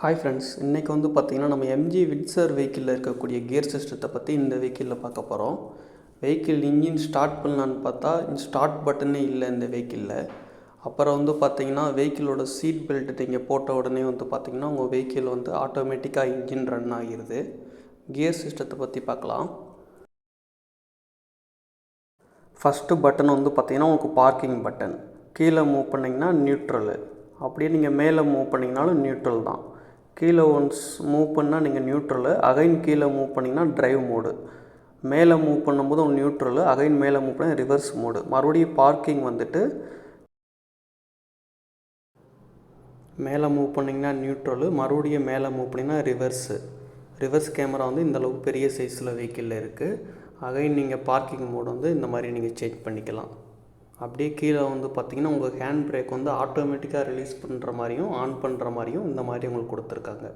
Hi friends, இன்றைக்கி வந்து பார்த்திங்கன்னா நம்ம எம்ஜி விட்சர் வெஹிக்கிளில் இருக்கக்கூடிய கியர் சிஸ்டத்தை பற்றி இந்த வெஹிக்கிளில் பார்க்க போகிறோம். வெஹிக்கிள் இன்ஜின் ஸ்டார்ட் பண்ணலான்னு பார்த்தா ஸ்டார்ட் பட்டனே இல்லை இந்த வெஹிக்கிளில். அப்புறம் வந்து பார்த்திங்கன்னா வெஹிக்கிளோட சீட் பெல்ட் நீங்கள் போட்ட உடனே வந்து பார்த்திங்கன்னா உங்கள் வெஹிக்கிள் வந்து ஆட்டோமேட்டிக்காக இன்ஜின் ரன் ஆகிடுது. கியர் சிஸ்டத்தை பற்றி பார்க்கலாம். ஃபஸ்ட்டு பட்டன் வந்து பார்த்திங்கன்னா உங்களுக்கு பார்க்கிங் பட்டன். கீழே மூவ் பண்ணிங்கன்னா நியூட்ரலு, அப்படியே நீங்கள் மேலே மூவ் பண்ணிங்கனாலும் நியூட்ரல் தான். கீழே ஒன்ஸ் மூவ் பண்ணால் நீங்கள் நியூட்ரலு, அகைன் கீழே மூவ் பண்ணிங்கன்னா ட்ரைவ் மோடு. மேலே மூவ் பண்ணும்போது நியூட்ரலு, அகைன் மேலே மூவ் பண்ணால் ரிவர்ஸ் மோடு. மறுபடியும் பார்க்கிங் வந்துட்டு மேலே மூவ் பண்ணிங்கன்னா நியூட்ரலு, மறுபடியும் மேலே மூவ் பண்ணிங்கன்னா ரிவர்ஸு. ரிவர்ஸ் கேமரா வந்து இந்தளவுக்கு பெரிய சைஸில் வெஹிக்கிளில் இருக்குது. அகைன் நீங்கள் பார்க்கிங் மோடு வந்து இந்த மாதிரி நீங்கள் சேஞ்ச் பண்ணிக்கலாம். அப்படியே கீழே வந்து பார்த்திங்கன்னா உங்கள் ஹேண்ட் பிரேக் வந்து ஆட்டோமேட்டிக்காக ரிலீஸ் பண்ணுற மாதிரியும் ஆன் பண்ணுற மாதிரியும் இந்த மாதிரி உங்களுக்கு கொடுத்துருக்காங்க.